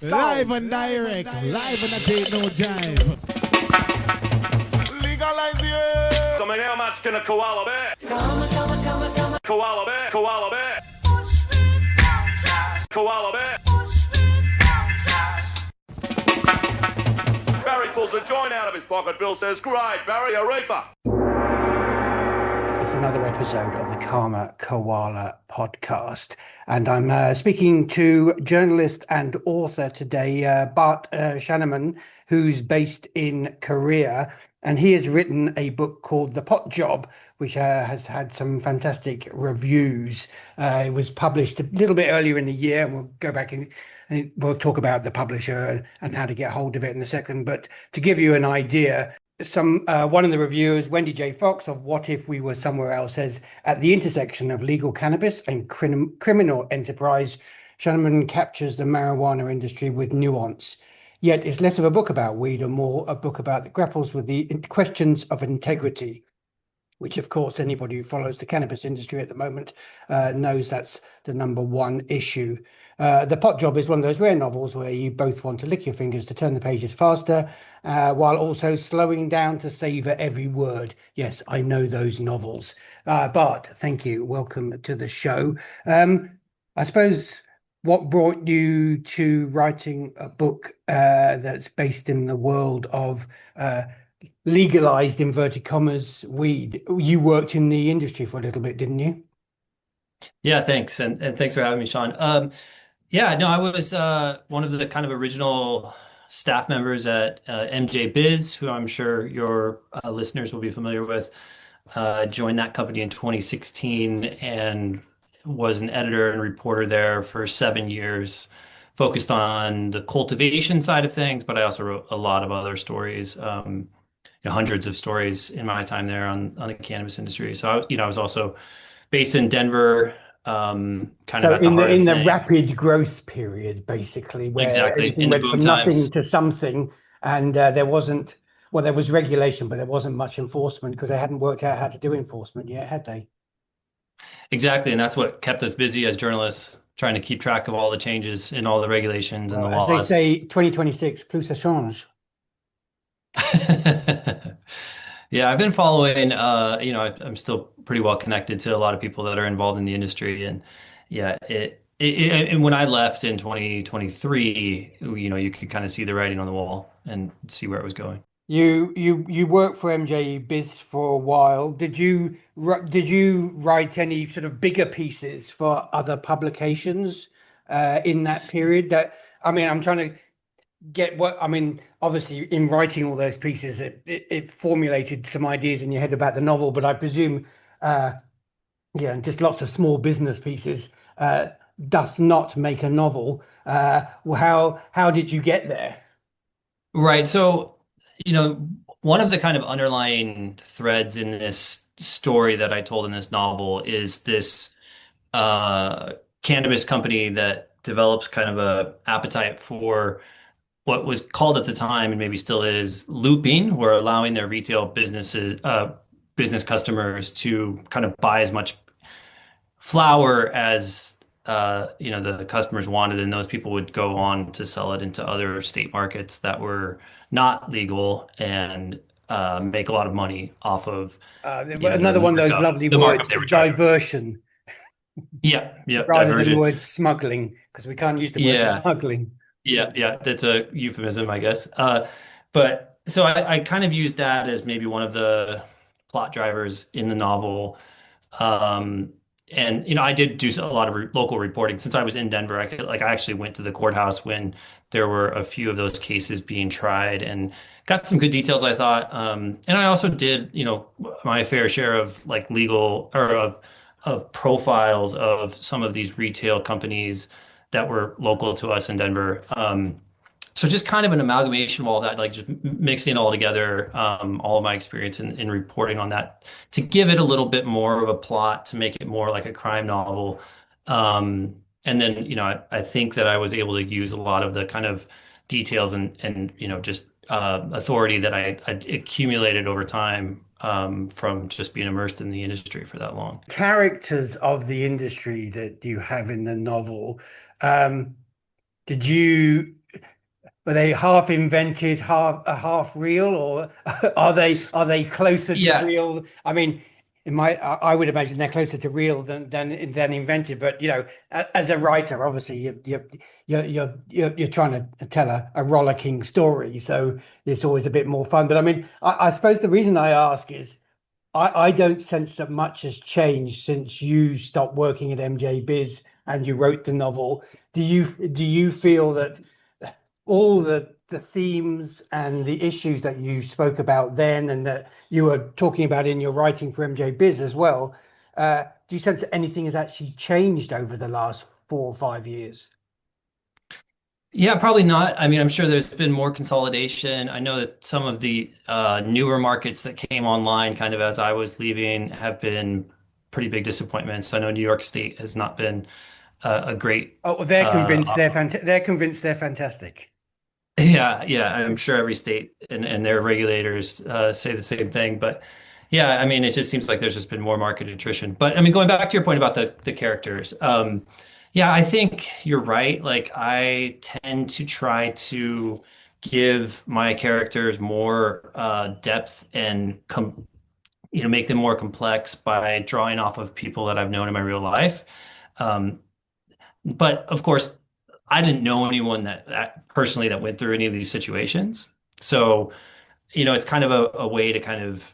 Live and direct, live and a date no jive. Legalize it. So how much can a koala bear? Koala bear, koala bear. Koala bear. Barry pulls a joint out of his pocket. Bill says, "Great, Barry, a reefer." It's another episode of the Koala Podcast, and I'm speaking to journalist and author today, Bart Schaneman, who's based in Korea, and he has written a book called The Pot Job, which has had some fantastic reviews. It was published a little bit earlier in the year, and we'll go back and we'll talk about the publisher and how to get hold of it in a second. But to give you an idea, one of the reviewers, Wendy J. Fox of What If We Were Somewhere Else, says, at the intersection of legal cannabis and criminal enterprise, Schaneman captures the marijuana industry with nuance. Yet it's less of a book about weed and more a book about that grapples with the questions of integrity, which, of course, anybody who follows the cannabis industry at the moment knows that's the number one issue. The Pot Job is one of those rare novels where you both want to lick your fingers to turn the pages faster, while also slowing down to savor every word. Yes, I know those novels. Bart, thank you. Welcome to the show. I suppose what brought you to writing a book that's based in the world of legalized, inverted commas, weed? You worked in the industry for a little bit, didn't you? Yeah, thanks. And thanks for having me, Sean. Yeah, no, I was one of the kind of original staff members at MJ Biz, who I'm sure your listeners will be familiar with. Joined that company in 2016 and was an editor and reporter there for 7 years, focused on the cultivation side of things, but I also wrote a lot of other stories, hundreds of stories in my time there on the cannabis industry. So, I was also based in Denver, kind of at the heart of in the things. rapid growth period, basically, where Exactly. everything In the went boom from nothing times. to something, and there was regulation, but there wasn't much enforcement because they hadn't worked out how to do enforcement yet, had they? Exactly. And that's what kept us busy as journalists, trying to keep track of all the changes in all the regulations and the As they laws. say, 2026, plus ça change. Yeah, I've been following, I'm still pretty well connected to a lot of people that are involved in the industry. And yeah, and when I left in 2023, you could kind of see the writing on the wall and see where it was going. You worked for MJ Biz for a while. Did you write any sort of bigger pieces for other publications in that period? I'm trying to get obviously in writing all those pieces, it formulated some ideas in your head about the novel, but I presume, just lots of small business pieces doth not make a novel. How did you get there? Right. So, one of the kind of underlying threads in this story that I told in this novel is this cannabis company that develops kind of a appetite for what was called at the time, and maybe still is, looping, where allowing their retail business customers to kind of buy as much flower as the customers wanted, and those people would go on to sell it into other state markets that were not legal and make a lot of money off of another one of those lovely the words, markup they were charging. Diversion. Yeah, Rather diversion. than the word smuggling, because we can't use the word smuggling. Yeah, that's a euphemism, I guess. But so I kind of used that as maybe one of the plot drivers in the novel. And I did do a lot of local reporting since I was in Denver. I actually went to the courthouse when there were a few of those cases being tried and got some good details, I thought. And I also did, my fair share of like legal or of profiles of some of these retail companies that were local to us in Denver. So just kind of an amalgamation of all that, like just mixing it all together, all of my experience in reporting on that to give it a little bit more of a plot, to make it more like a crime novel. And then, I think that I was able to use a lot of the kind of details and just authority that I accumulated over time from just being immersed in the industry for that long. Characters of the industry that you have in the novel, did you Are they half invented, half real, or are they closer to Yeah, real? I mean, I would imagine they're closer to real than invented. But as a writer, obviously you're trying to tell a rollicking story, so it's always a bit more fun. But I mean, I suppose the reason I ask is I don't sense that much has changed since you stopped working at MJ Biz and you wrote the novel. Do you feel that all the themes and the issues that you spoke about then and that you were talking about in your writing for MJ Biz as well, do you sense that anything has actually changed over the last 4 or 5 years? yeah, probably not. I mean, I'm sure there's been more consolidation. I know that some of the newer markets that came online kind of as I was leaving have been pretty big disappointments. I know New York State has not been a great Oh, they're uh, convinced they're convinced they're fantastic. Yeah, yeah, I'm sure every state and their regulators say the same thing. But yeah, I mean, it just seems like there's just been more market attrition. But I mean, going back to your point about the characters, yeah, I think you're right. Like, I tend to try to give my characters more depth and make them more complex by drawing off of people that I've known in my real life. Um, but of course, I didn't know anyone that personally that went through any of these situations. So, it's kind of a way to kind of,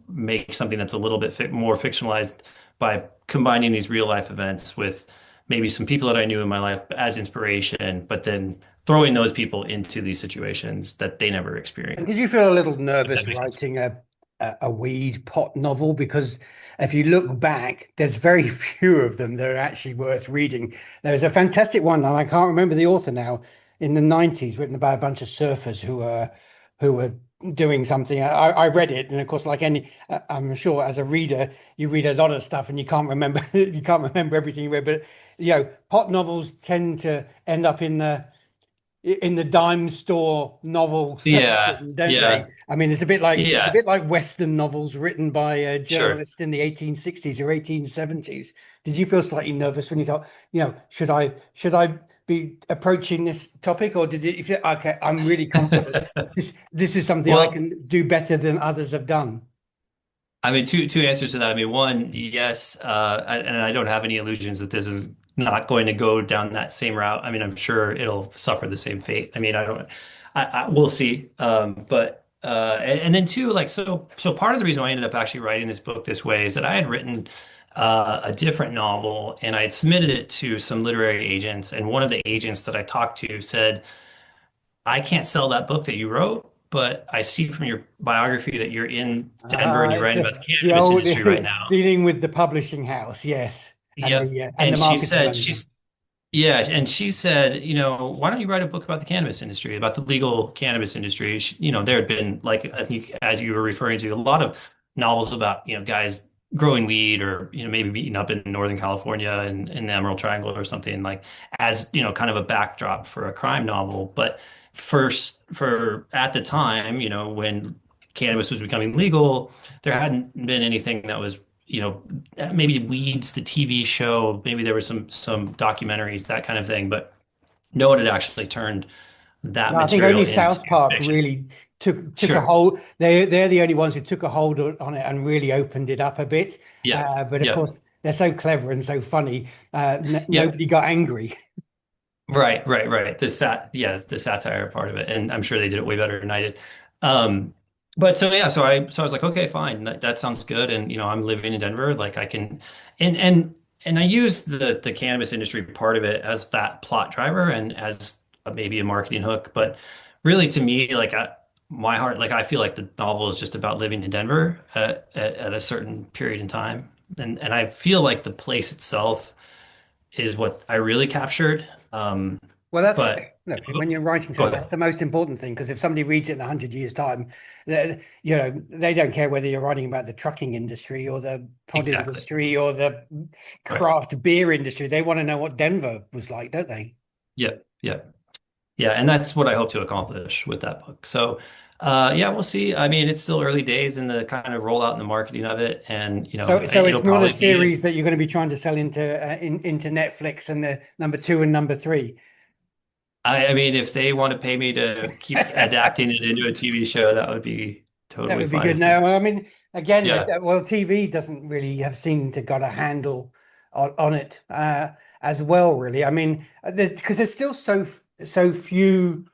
make something that's a little bit more fictionalized by combining these real life events with maybe some people that I knew in my life as inspiration, but then throwing those people into these situations that they never And did experienced. you feel a little If that nervous makes sense. writing a weed pot novel? Because if you look back, there's very few of them that are actually worth reading. There's a fantastic one, and I can't remember the author now, in the 90s, written about a bunch of surfers who were doing something. I read it, and of course, like I'm sure as a reader, you read a lot of stuff and you can't remember you can't remember everything you read. But pot novels tend to end up in the dime store novel Yeah, section, don't they? yeah, I mean, it's a bit yeah, like Western novels written by sure. journalists in the 1860s or 1870s. Did you feel slightly nervous when you thought, should I be approaching this topic, or did you feel, okay, I'm really confident this is something I Well, can do better than others have done? I mean, two answers to that. I mean, one, yes, and I don't have any illusions that this is not going to go down that same route. I mean, I'm sure it'll suffer the same fate. I mean, I don't, we'll see. But and then two, like so part of the reason I ended up actually writing this book this way is that I had written a different novel and I had submitted it to some literary agents, and one of the agents that I talked to said, I can't sell that book that you wrote, but I see from your biography that you're in Denver and you're It's writing about the the cannabis old industry right now. dealing with the publishing house, yes, and Yep. the And she marketing said, manager. and she said, why don't you write a book about the cannabis industry, about the legal cannabis industry? There had been, like, I think, as you were referring to, a lot of novels about, guys growing weed or, maybe meeting up in Northern California and in the Emerald Triangle or something like as, kind of a backdrop for a crime novel. But first, for at the time, when cannabis was becoming legal, there hadn't been anything that was maybe Weeds, the TV show, maybe there were some documentaries, that kind of thing, but no one had actually turned that No, I think material only into South Park fiction. really took a Sure. hold. They're the only ones who took a hold on it and really opened it up a bit. Yeah. But of Yeah. course, they're so clever and so funny. N Yeah. Nobody got angry. Right, right, right. The satire part of it, and I'm sure they did it way better than I did. But so yeah, so I was like, okay, fine, that sounds good, and I'm living in Denver, like I can, and I use the cannabis industry part of it as that plot driver and as maybe a marketing hook, but really to me, like my heart, like I feel like the novel is just about living in Denver at a certain period in time, and I feel like the place itself is what I really captured. Well, But look, when you're writing go something, that's ahead. the most important thing. Because if somebody reads it in 100 years' time, they don't care whether you're writing about the trucking industry or the pod Exactly. industry or the Right. craft beer industry. They want to know what Denver was like, don't they? Yeah. Yeah. Yeah. And that's what I hope to accomplish with that book. So, yeah, we'll see. I mean, it's still early days in the kind of rollout and the marketing of it, and So it'll it's not a probably be. series that you're going to be trying to sell into into Netflix and the number two and number three. I mean, if they want to pay me to keep adapting it into a TV show, that would be That totally would be fine good. with me. No, I mean, again, Yeah, well, TV doesn't really have seemed to got a handle on it as well, really. I mean, because there's still so few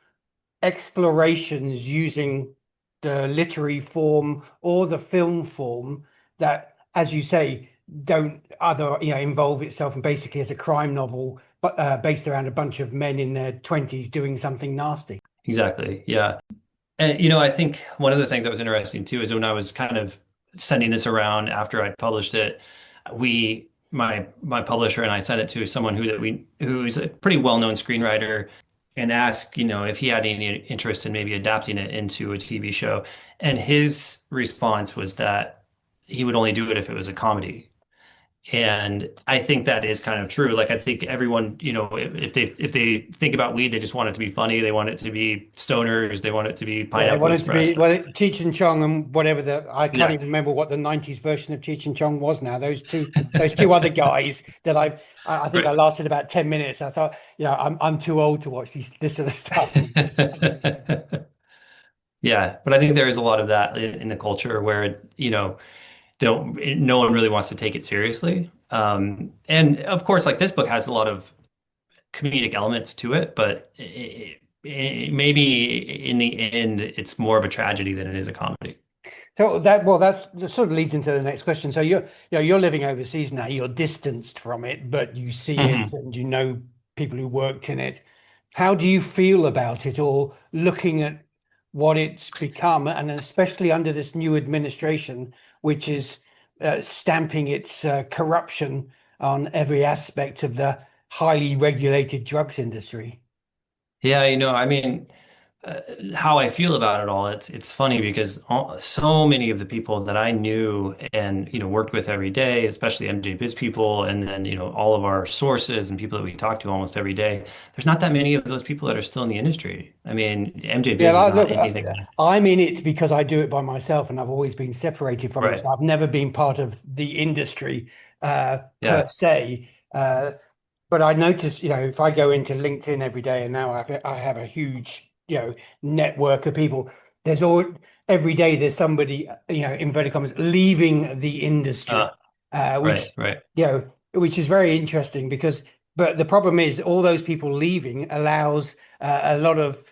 explorations using the literary form or the film form that, as you say, don't other involve itself and basically as a crime novel, but based around a bunch of men in their 20s doing something nasty. exactly. Yeah. And I think one of the things that was interesting too is when I was kind of sending this around after I'd published it, my publisher and I sent it to someone who's a pretty well-known screenwriter and asked, if he had any interest in maybe adapting it into a TV show. And his response was that he would only do it if it was a comedy. And I think that is kind of true. Like I think everyone, if they think about weed, they just want it to be funny. They want it to be stoners. They want it to be Yeah, they Pineapple wanted to be Express. well, Cheech and Chong and whatever I can't Yeah, even remember what the 90s version of Cheech and Chong was now. Those two other guys that I think I right. lasted about 10 minutes. I thought, I'm too old to watch this sort of stuff. Yeah, but I think there is a lot of that in the culture where, don't no one really wants to take it seriously. And of course, like this book has a lot of comedic elements to it, but maybe in the end, it's more of a tragedy than it is a comedy. So that sort of leads into the next question. So you're living overseas now. You're distanced from it, but you see it Mhm. and you know people who worked in it. How do you feel about it all, looking at what it's become, and especially under this new administration, which is stamping its corruption on every aspect of the highly regulated drugs industry? Yeah, I mean, how I feel about it all, it's funny because so many of the people that I knew and worked with every day, especially MJ Biz people, and then all of our sources and people that we talk to almost every day. There's not that many of those people that are still in the industry. I mean, MJ Yeah, Biz is not look, anything. I'm in it because I do it by myself, and I've always been separated from it. Right. So I've never been part of the industry per Yeah. se. But I notice, if I go into LinkedIn every day, and now I have a huge, network of people. There's all every day there's somebody, inverted commas, leaving the industry, which Right. Right. which is very interesting because. But the problem is all those people leaving allows a lot of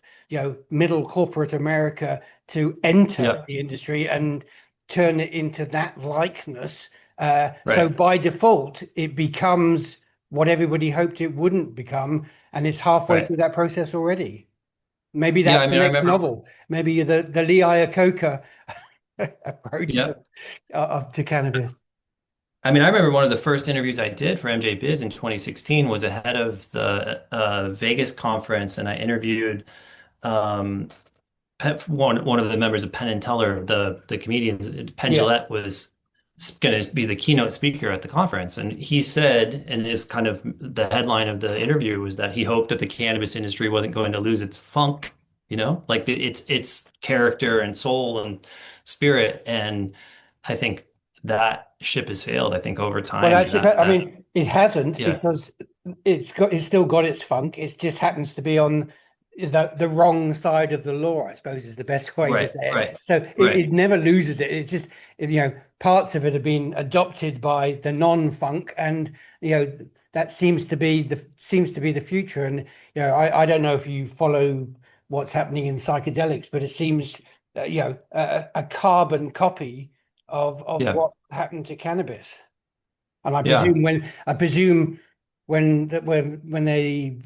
middle corporate America to enter Yeah. the industry and turn it into that likeness. So Right. by default, it becomes what everybody hoped it wouldn't become, and it's halfway Right. through that process already. Maybe Yeah. that's I the mean, I next remember. novel. Maybe you're the Lee Iacocca approach Yeah. to cannabis. I mean, I remember one of the first interviews I did for MJ Biz in 2016 was ahead of the Vegas conference, and I interviewed um, one of the members of Penn and Teller, the comedians. Penn Yeah. Jillette was going to be the keynote speaker at the conference, and he said, and his kind of the headline of the interview was that he hoped that the cannabis industry wasn't going to lose its funk, like its character and soul and spirit. And I think that ship has sailed. I think over Well, time actually, I that mean, it hasn't yeah, because it's still got its funk. It just happens to be on the wrong side of the law, I suppose is the best way to right, say it. right, So right, it never loses it. It's just parts of it have been adopted by the non-funk, and that seems to be the future. And I don't know if you follow what's happening in psychedelics, but it seems a carbon copy of yeah, what happened to cannabis. And yeah. I presume when they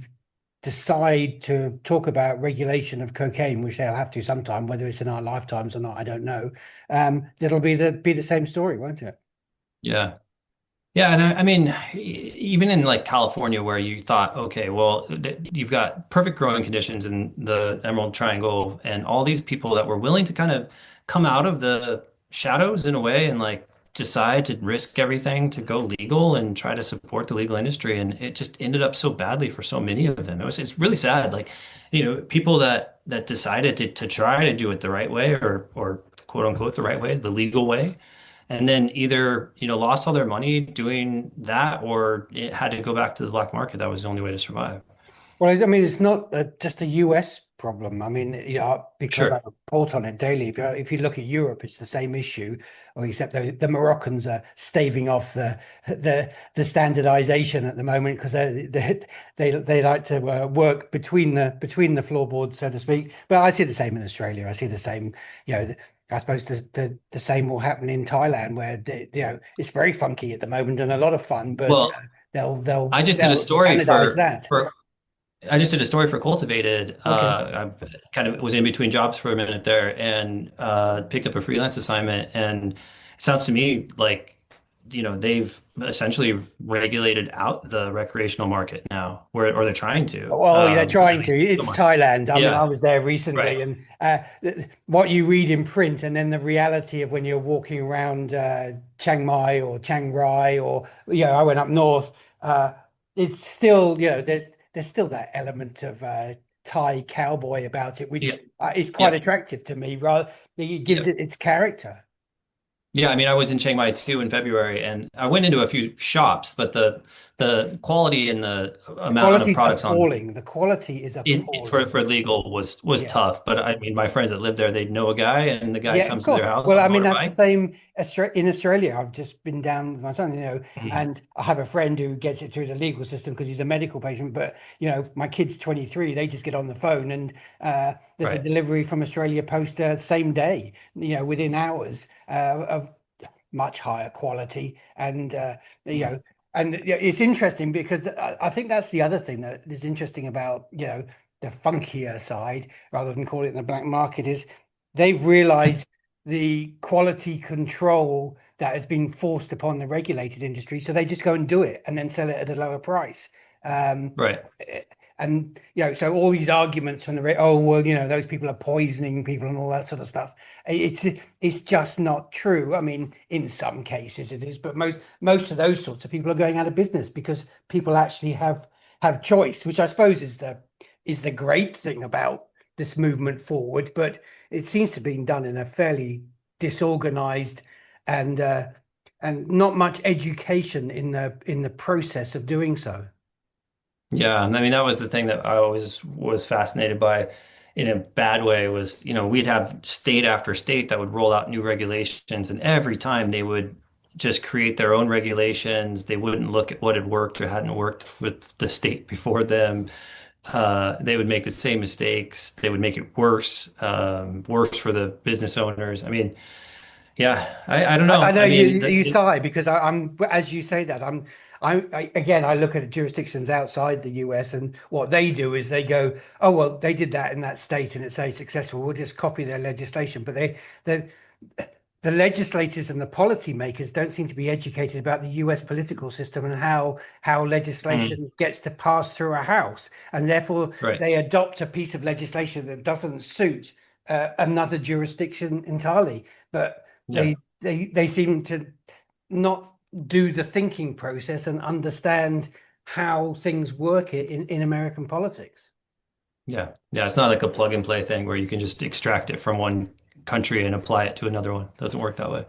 decide to talk about regulation of cocaine, which they'll have to sometime, whether it's in our lifetimes or not, I don't know. It'll be the same story, won't it? Yeah. Yeah, and I mean, even in like California, where you thought, okay, well, you've got perfect growing conditions in the Emerald Triangle, and all these people that were willing to kind of come out of the shadows in a way and like decide to risk everything to go legal and try to support the legal industry, and it just ended up so badly for so many of them. It's really sad. Like, people that decided to try to do it the right way or quote unquote the right way, the legal way and then either lost all their money doing that or it had to go back to the black market. That was the only way to survive. Well, I mean, it's not just a US problem. I mean, because I Sure. report on it daily. If you look at Europe, it's the same issue, or except the Moroccans are staving off the standardization at the moment because they like to work between the floorboards, so to speak. But I see the same in Australia. I see the same, I suppose the same will happen in Thailand, where it's very funky at the moment and a lot of fun, but Well, they'll I just did a they'll story standardize that. for I just did a story for Cultivated. Okay. I kind of was in between jobs for a minute there and picked up a freelance assignment. And it sounds to me like, they've essentially regulated out the recreational market now, or they're trying to, Well, they're at trying to. least It's somewhat. Thailand. I mean, I Yeah, was there right. recently, and what you read in print, and then the reality of when you're walking around Chiang Mai or Chiang Rai, or I went up north. Uh, it's still, there's still that element of Thai cowboy about it, Yeah, which is quite yeah. attractive to me. Rather, it gives Yeah. it its character. Yeah, I mean, I was in Chiang Mai too in February, and I went into a few shops, but the quality and the The amount of quality's products on appalling. The quality is for appalling. legal was Yeah. tough. But I mean, my friends that lived there, they know a guy, and the guy Yeah, of comes to their course. house Well, on a I mean, that's the motorbike. same in Australia. I've just been down with my son, Mhm. and I have a friend who gets it through the legal system because he's a medical patient. But, my kid's 23, they just get on the phone and there's a Right. delivery from Australia Post same day, within hours of much higher quality. You Mhm. know, it's interesting because I think that's the other thing that is interesting about, the funkier side, rather than call it the black market, is they've realized the quality control that has been forced upon the regulated industry. So they just go and do it and then sell it at a lower price. Um, Right. and so all these arguments from oh well, those people are poisoning people and all that sort of stuff. It's just not true. I mean, in some cases it is, but most of those sorts of people are going out of business because people actually have choice, which I suppose is the great thing about this movement forward. But it seems to be done in a fairly disorganized and and not much education in the process of doing so. Yeah, and I mean that was the thing that I always was fascinated by in a bad way was, we'd have state after state that would roll out new regulations, and every time they would just create their own regulations. They wouldn't look at what had worked or hadn't worked with the state before them. They would make the same mistakes. They would make it worse, worse for the business owners. I mean, yeah, I don't I know. know I you mean, you sigh because I'm as you say that again I look at jurisdictions outside the US, and what they do is they go, oh well, they did that in that state and it's a successful, we'll just copy their legislation. But the the legislators and the policymakers don't seem to be educated about the US political system and how mm, legislation gets to pass through a house, and therefore right. they adopt a piece of legislation that doesn't suit another jurisdiction entirely. But Yeah. they seem to not do the thinking process and understand how things work in American politics. Yeah. Yeah. It's not like a plug and play thing where you can just extract it from one country and apply it to another one. It doesn't work that way.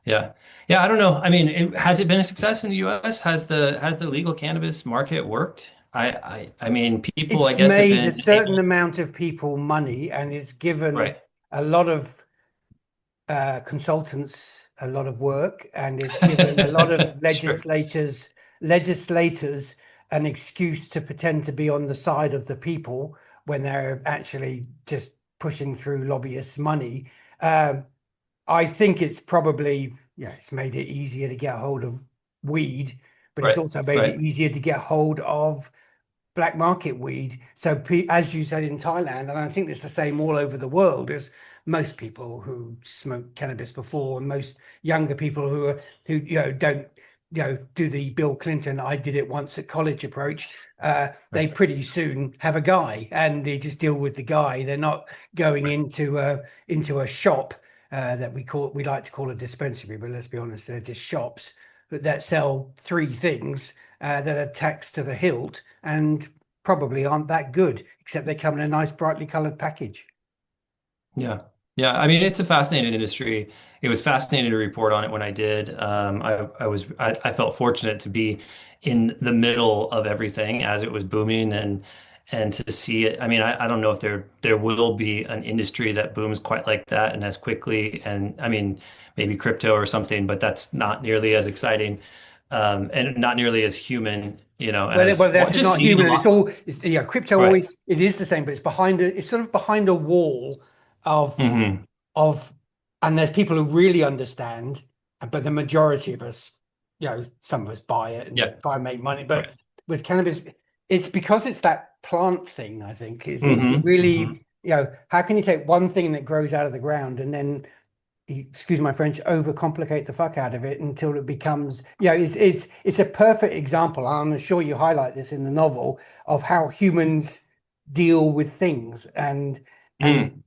Yeah. Yeah. I don't know. I mean, has it been a success in the US? Has the legal cannabis market worked? I mean, people, I It's guess, have made a been certain able. amount of people money, and it's given Right. a lot of consultants a lot of work, and it's given a lot of Sure. legislators an excuse to pretend to be on the side of the people when they're actually just pushing through lobbyists' money. Um, I think it's probably, it's made it easier to get hold of weed, but it's Right. also made it Right. easier to get hold of black market weed. So, as you said in Thailand, and I think it's the same all over the world, is most people who smoked cannabis before, and most younger people who don't do the Bill Clinton "I did it once at college" approach. They Right. pretty soon have a guy, and they just deal with the guy. They're not going Right. into a shop that we like to call a dispensary, but let's be honest, they're just shops that sell three things that are taxed to the hilt and probably aren't that good, except they come in a nice brightly colored package. Yeah. Yeah. I mean, it's a fascinating industry. It was fascinating to report on it when I did. I felt fortunate to be in the middle of everything as it was booming. And And to see it, I mean, I don't know if there will be an industry that booms quite like that and as quickly. And I mean, maybe crypto or something, but that's not nearly as exciting, and not nearly as human, as Well, that's just not seeing a human. lot. Crypto Right. always it is the same, but it's sort of behind a wall of Hmm. of, and there's people who really understand, but the majority of us, some of us buy it and Yeah. try and make money. But Right. with cannabis, it's because it's that plant thing, I think, is it Hmm. Hmm. really, how can you take one thing that grows out of the ground and then, excuse my French, overcomplicate the fuck out of it until it becomes, it's a perfect example. I'm sure you highlight this in the novel of how humans deal with things, and Mm.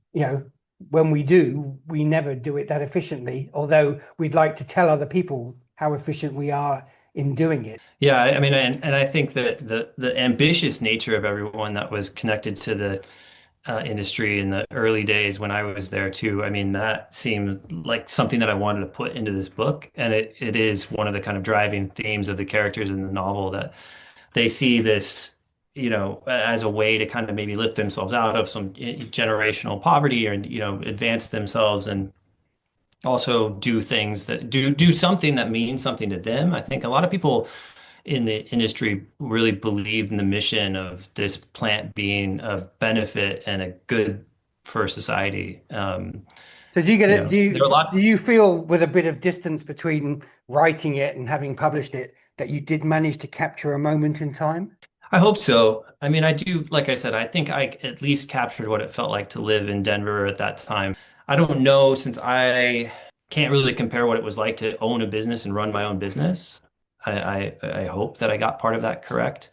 when we do, we never do it that efficiently, although we'd like to tell other people how efficient we are in doing it. Yeah, I mean, and I think that the ambitious nature of everyone that was connected to the industry in the early days when I was there too. I mean, that seemed like something that I wanted to put into this book, and it is one of the kind of driving themes of the characters in the novel that they see this, as a way to kind of maybe lift themselves out of some generational poverty, or advance themselves and also do things that do something that means something to them. I think a lot of people in the industry really believe in the mission of this plant being a benefit and a good for society. So do you get it? There are a Do lot. you feel with a bit of distance between writing it and having published it that you did manage to capture a moment in time? I hope so. I mean, I do, like I said, I think I at least captured what it felt like to live in Denver at that time. I don't know, since I can't really compare what it was like to own a business and run my own business. I hope that I got part of that correct.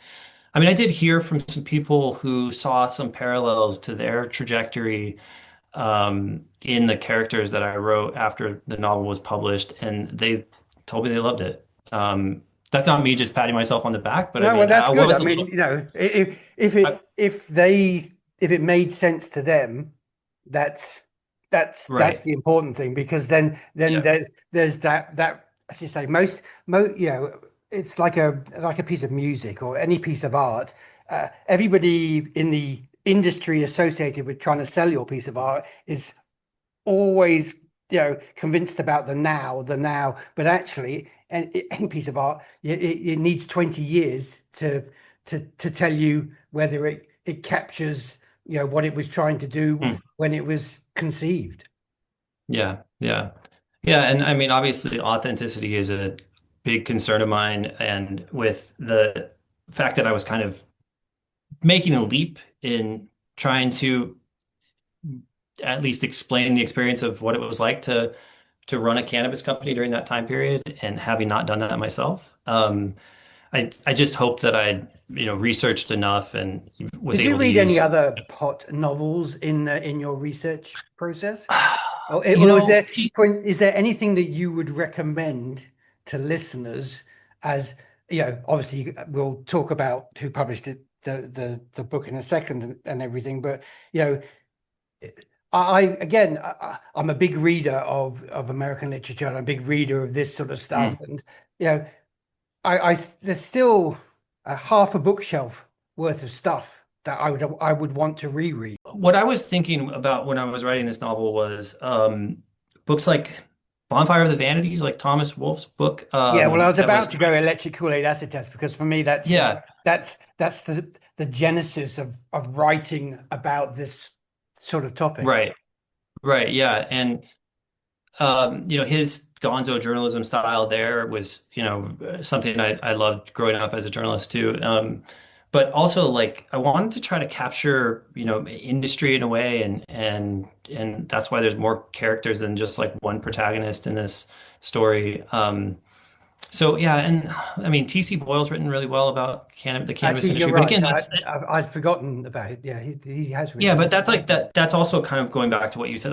I mean, I did hear from some people who saw some parallels to their trajectory, in the characters that I wrote after the novel was published, and they told me they loved it. That's not me just patting myself on the back, but I No, well, mean, that's I good. I was a mean, little, I, if it made sense to them, that's that's right. the important thing, because then Yeah. there's that, as you say, it's like a piece of music or any piece of art. Everybody in the industry associated with trying to sell your piece of art is always convinced about the now, but actually any piece of art, it needs 20 years to tell you whether it captures what it was trying to do Hmm. when it was conceived. Yeah. Yeah. Yeah. And I mean, obviously, authenticity is a big concern of mine. And with the fact that I was kind of making a leap in trying to at least explain the experience of what it was like to run a cannabis company during that time period, and having not done that myself. I just hope that I researched enough and was Did you able to read any use. other pot novels in your research process? You Or is know, there, is there anything that you would recommend to listeners as, obviously we'll talk about who published it, the book in a second, and everything, but you know, again, I'm a big reader of American literature, and I'm a big reader of this sort of stuff, mm. and you know, there's still a half a bookshelf worth of stuff that I would want to reread. What I was thinking about when I was writing this novel was, books like Bonfire of the Vanities, like Thomas Wolfe's book, Yeah, well, I was that about was, to go electric Kool-Aid acid test, because for me yeah, that's the genesis of writing about this sort of topic. right, right, yeah. And his gonzo journalism style there was, something I loved growing up as a journalist too. But also, like, I wanted to try to capture, industry in a way, and that's why there's more characters than just like one protagonist in this story. So yeah, and I mean, TC Boyle's written really well about the cannabis Actually, you're industry, but right. again, that's I'd forgotten about it. Yeah, he has yeah, written but well. that's like that. That's also kind of going back to what you said.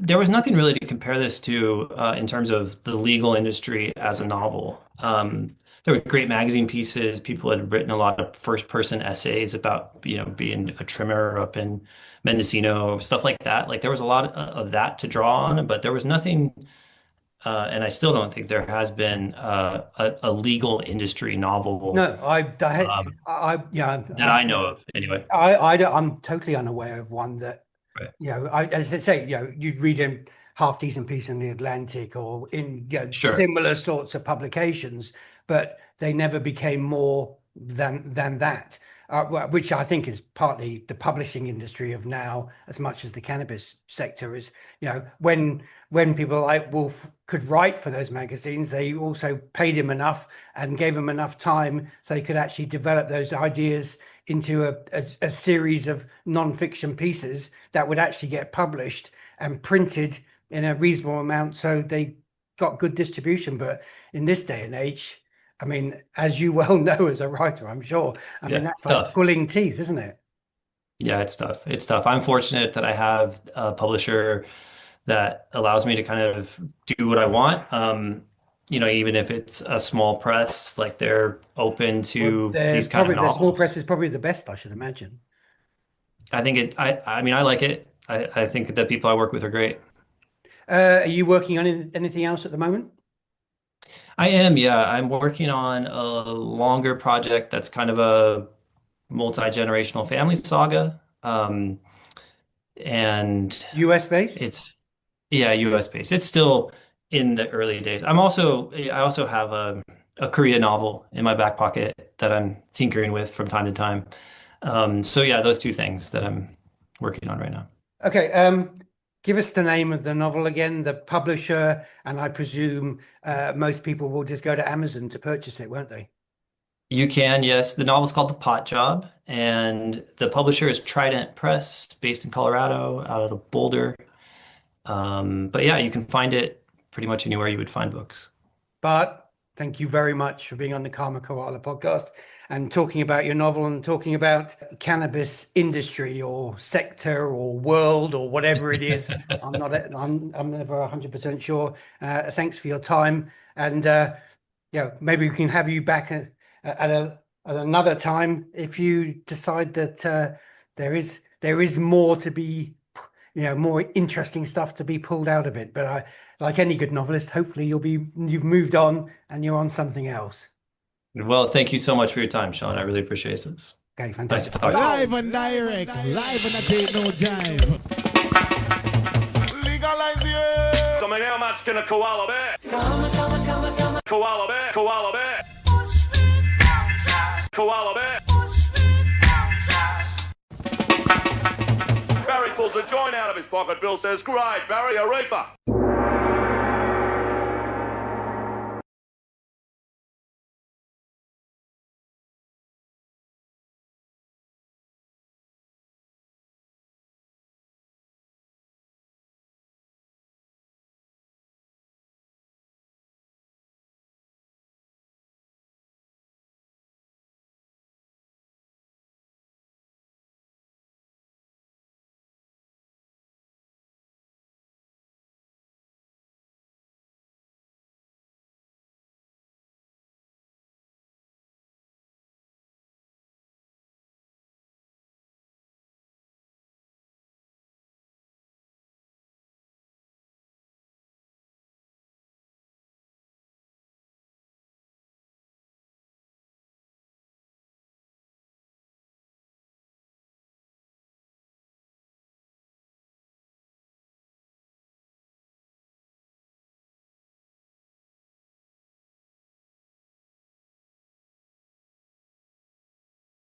There was nothing really to compare this to, in terms of the legal industry as a novel. There were great magazine pieces. People had written a lot of first-person essays about, being a trimmer up in Mendocino, stuff like that. Like there was a lot of that to draw on, but there was nothing and I still don't think there has been a legal industry novel No, yeah, that I know of, anyway. I'm totally unaware of one that, Right. as I say, you'd read in half decent piece in the Atlantic or in Sure. similar sorts of publications, but they never became more than that, which I think is partly the publishing industry of now, as much as the cannabis sector is. When people like Wolf could write for those magazines, they also paid him enough and gave him enough time so they could actually develop those ideas into a series of non-fiction pieces that would actually get published and printed in a reasonable amount, so they got good distribution. But in this day and age, I mean, as you well know as a writer, I'm sure, I mean, that's like tough. pulling teeth, isn't it? Yeah, it's tough. It's tough. I'm fortunate that I have a publisher that allows me to kind of do what I want. Even if it's a small press, like they're open to these kind of The small novels. press is probably the best, I should imagine. I think I mean, I like it. I think the people I work with are great. Are you working on anything else at the moment? I am, yeah. I'm working on a longer project that's kind of a multi-generational family saga. And US based? it's Yeah, US based. It's still in the early days. I also have a Korea novel in my back pocket that I'm tinkering with from time to time. So yeah, those two things that I'm working on right now. Okay, give us the name of the novel again, the publisher, and I presume most people will just go to Amazon to purchase it, won't they? You can, yes. The novel's called The Pot Job, and the publisher is Trident Press, based in Colorado, out of Boulder. But yeah, you can find it pretty much anywhere you would find books. Bart, thank you very much for being on the Koala Podcast and talking about your novel and talking about cannabis industry or sector or world or whatever it is. I'm never 100% sure. Thanks for your time, and maybe we can have you back at another time if you decide that there is more to be, more interesting stuff to be pulled out of it. But like any good novelist, hopefully you've moved on and you're on something else. Well, thank you so much for your time, Sean. I really appreciate this. Okay, Nice fantastic. to talk to you. Live and direct, live and I take no jive. Legalize it. So how much can a koala bear? Koala bear, koala bear. Koala bear. Barry pulls a joint out of his pocket. Bill says, "Great, Barry, a reefer."